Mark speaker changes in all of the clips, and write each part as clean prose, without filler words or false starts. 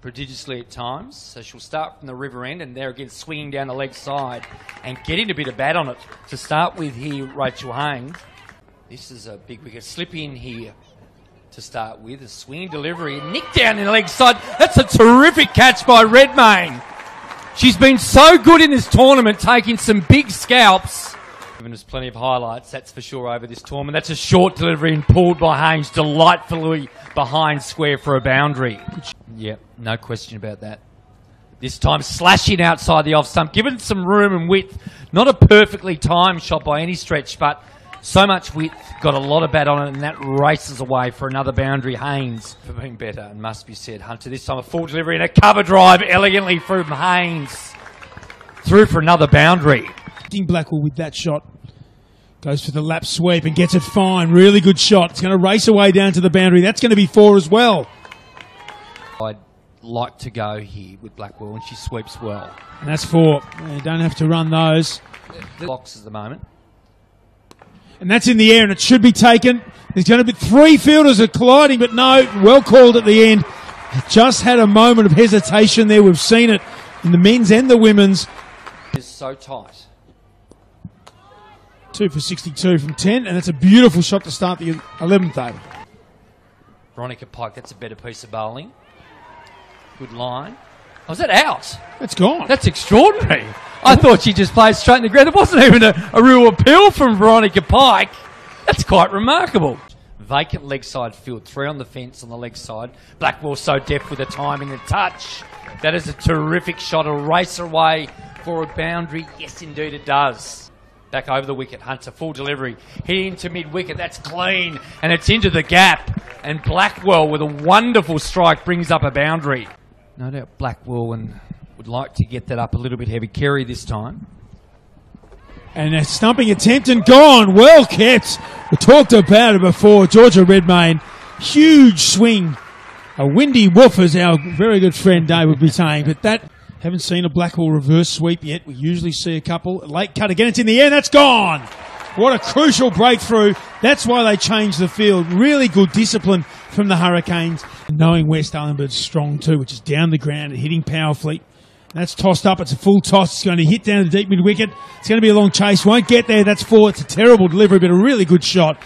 Speaker 1: prodigiously at times. So she'll start from the river end and there again swinging down the leg side and getting a bit of bat on it. To start with here, Rachel Haynes. This is a big wicket. Slip in here to start with. A swinging delivery. Nick down in the leg side. That's a terrific catch by Redmayne. She's been so good in this tournament, taking some big scalps. Given us plenty of highlights, that's for sure, over this tournament. That's a short delivery and pulled by Haynes delightfully behind square for a boundary. Yep, no question about that. This time slashing outside the off stump, given some room and width. Not a perfectly timed shot by any stretch, but so much width, got a lot of bat on it, and that races away for another boundary. Haynes for being better, and must be said. Hunter this time a full delivery and a cover drive elegantly from Haynes. Through for another boundary.
Speaker 2: Blackwell with that shot. Goes for the lap sweep and gets it fine. Really good shot. It's going to race away down to the boundary. That's going to be 4 as well.
Speaker 1: I'd like to go here with Blackwell, and she sweeps well.
Speaker 2: And that's 4. You don't have to run those.
Speaker 1: The box at the moment.
Speaker 2: And that's in the air, and it should be taken. There's going to be 3 fielders are colliding, but no, well called at the end. Just had a moment of hesitation there. We've seen it in the men's and the women's.
Speaker 1: It's so tight.
Speaker 2: 2 for 62 from 10, and that's a beautiful shot to start the 11th over.
Speaker 1: Veronica Pike, that's a better piece of bowling. Good line. Oh, is that out?
Speaker 2: That's gone.
Speaker 1: That's extraordinary. I thought she just played straight in the ground. It wasn't even a real appeal from Veronica Pike. That's quite remarkable. Vacant leg side field. 3 on the fence on the leg side. Blackwell so deft with the timing and touch. That is a terrific shot. A race away for a boundary. Yes, indeed it does. Back over the wicket. Hunter, full delivery. Hit into mid-wicket. That's clean. And it's into the gap. And Blackwell, with a wonderful strike, brings up a boundary. No doubt Blackwell would like to get that up a little bit heavy. Carey this time.
Speaker 2: And a stumping attempt and gone. Well kept. We talked about it before. Georgia Redmayne. Huge swing. A windy woof, as our very good friend Dave would be saying. But that... Haven't seen a Blackwell reverse sweep yet. We usually see a couple. Late cut again. It's in the air and that's gone. What a crucial breakthrough. That's why they changed the field. Really good discipline from the Hurricanes. Knowing West Arlenberg's strong too, which is down the ground and hitting powerfully. And that's tossed up. It's a full toss. It's going to hit down the deep mid-wicket. It's going to be a long chase. Won't get there. That's 4. It's a terrible delivery, but a really good shot.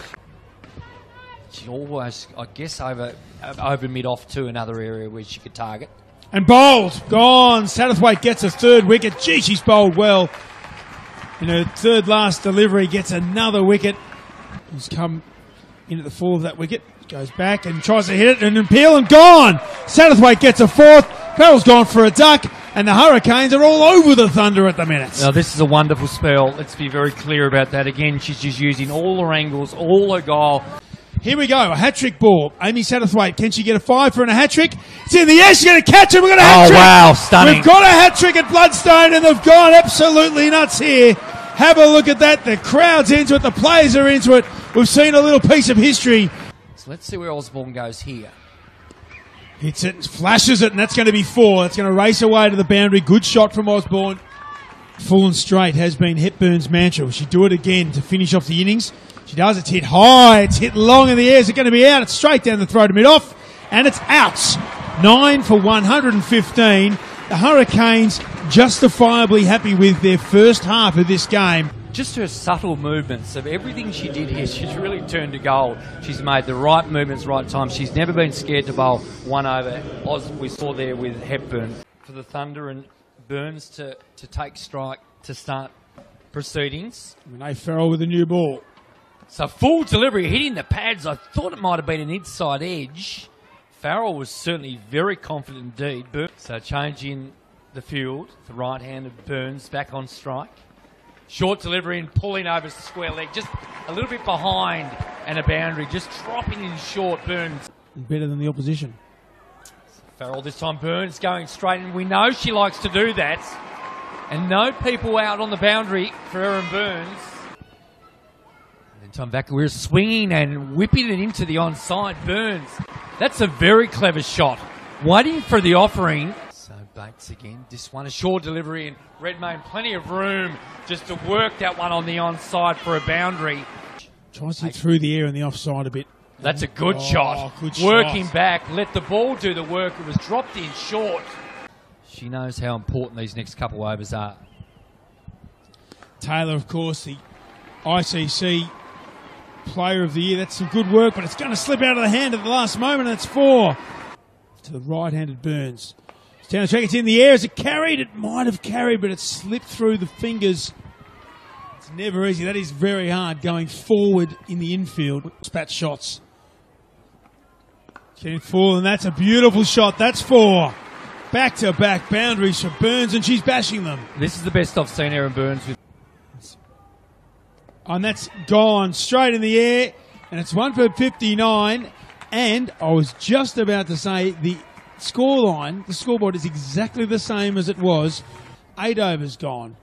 Speaker 1: She always, I guess, over mid-off to another area where she could target.
Speaker 2: And bowled. Gone. Satterthwaite gets a 3rd wicket. Gee, she's bowled well. In her 3rd last delivery, gets another wicket. He's come into the fall of that wicket. Goes back and tries to hit it and appeal and gone. Satterthwaite gets a 4th. Farrell's gone for a duck. And the Hurricanes are all over the Thunder at the minute.
Speaker 1: Now, this is a wonderful spell. Let's be very clear about that. Again, she's just using all her angles, all her guile.
Speaker 2: Here we go, a hat-trick ball. Amy Satterthwaite, can she get a 5 for a hat-trick? It's in the air, she's going to catch it, we've got a hat-trick!
Speaker 1: Oh, wow, stunning.
Speaker 2: We've got a hat-trick at Bloodstone, and they've gone absolutely nuts here. Have a look at that, the crowd's into it, the players are into it. We've seen a little piece of history.
Speaker 1: So let's see where Osborne goes here.
Speaker 2: Hits it, flashes it, and that's going to be 4. That's going to race away to the boundary. Good shot from Osborne. Full and straight has been Hepburn's mantra. Will she do it again to finish off the innings? She does. It's hit high. It's hit long in the air. Is it going to be out? It's straight down the throat of mid-off. And it's out. 9 for 115. The Hurricanes justifiably happy with their first half of this game.
Speaker 1: Just her subtle movements of everything she did here, she's really turned to gold. She's made the right movements, right time. She's never been scared to bowl 1 over. We saw there with Hepburn. For the Thunder and Burns to take strike to start proceedings.
Speaker 2: Renee Farrell with a new ball.
Speaker 1: So full delivery, hitting the pads. I thought it might have been an inside edge. Farrell was certainly very confident indeed. So changing the field, the right-handed Burns back on strike. Short delivery and pulling over square leg, just a little bit behind and a boundary, just dropping in short. Burns.
Speaker 2: Better than the opposition.
Speaker 1: Farrell this time, Burns going straight, and we know she likes to do that. And no people out on the boundary for Erin Burns. And then time back, we're swinging and whipping it into the onside. Burns. That's a very clever shot. Waiting for the offering. So Bates again. This one, a short delivery, and Redmayne plenty of room just to work that one on the onside for a boundary.
Speaker 2: Tries to hit through the air and the offside a bit.
Speaker 1: That's a good shot.
Speaker 2: Good
Speaker 1: Working
Speaker 2: shot.
Speaker 1: back, let the ball do the work. It was dropped in short. She knows how important these next couple overs are.
Speaker 2: Taylor, of course, the ICC Player of the Year. That's some good work, but it's going to slip out of the hand at the last moment, and it's 4 to the right-handed Burns. It's down the track, it's in the air. Is it carried? It might have carried, but it slipped through the fingers. It's never easy. That is very hard going forward in the infield. Spat shots. Getting full, and that's a beautiful shot. That's 4. Back-to-back boundaries for Burns, and she's bashing them.
Speaker 1: This is the best I've seen Erin Burns with.
Speaker 2: And that's gone straight in the air, and it's 1 for 59. And I was just about to say the scoreline, the scoreboard is exactly the same as it was. 8 overs gone.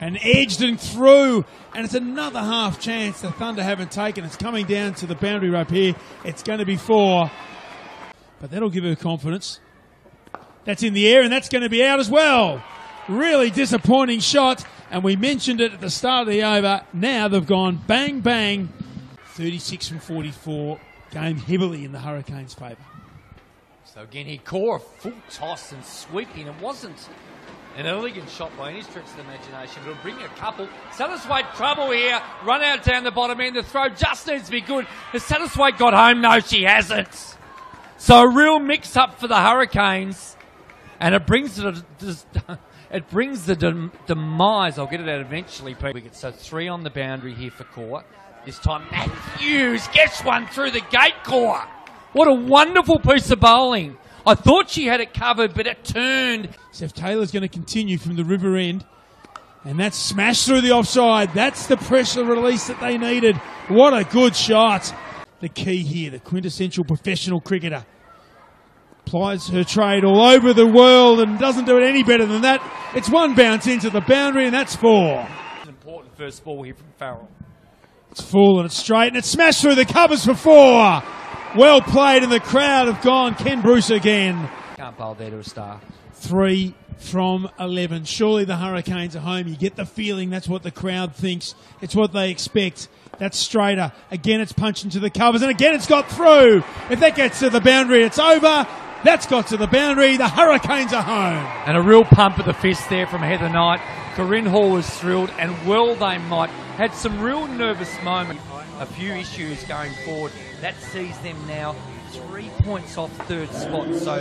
Speaker 2: And edged and through, and it's another half chance the Thunder haven't taken. It's coming down to the boundary rope here. It's going to be 4, but that'll give her confidence. That's in the air, and that's going to be out as well. Really disappointing shot, and we mentioned it at the start of the over. Now they've gone bang, bang. 36 from 44, game heavily in the Hurricanes' favour.
Speaker 1: So again, he caught a full toss and sweeping. It wasn't an elegant shot by any stretch of the imagination. It'll bring a couple. Satterthwaite trouble here. Run out down the bottom end. The throw just needs to be good. Has Satterthwaite got home? No, she hasn't. So a real mix-up for the Hurricanes. And it brings the demise. I'll get it out eventually. So 3 on the boundary here for Core. This time Matthews gets one through the gate, Core. What a wonderful piece of bowling. I thought she had it covered, but it turned.
Speaker 2: Seth Taylor's going to continue from the river end. And that's smashed through the offside. That's the pressure release that they needed. What a good shot. The key here, the quintessential professional cricketer. Applies her trade all over the world and doesn't do it any better than that. It's 1 bounce into the boundary, and that's 4.
Speaker 1: Important first ball here from Farrell.
Speaker 2: It's full and it's straight, and it's smashed through the covers for 4. Well played, and the crowd have gone Ken Bruce again.
Speaker 1: Can't bowl there to a star.
Speaker 2: 3 from 11. Surely the Hurricanes are home. You get the feeling that's what the crowd thinks. It's what they expect. That's straighter. Again, it's punched into the covers, and again, it's got through. If that gets to the boundary, it's over. That's got to the boundary. The Hurricanes are home.
Speaker 1: And a real pump of the fist there from Heather Knight. Corinne Hall was thrilled, and well they might. Had some real nervous moments. A few issues going forward. That sees them now 3 points off 3rd spot. So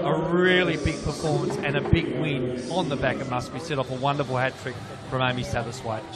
Speaker 1: a really big performance and a big win on the back, it must be said, off a wonderful hat-trick from Amy Satterthwaite.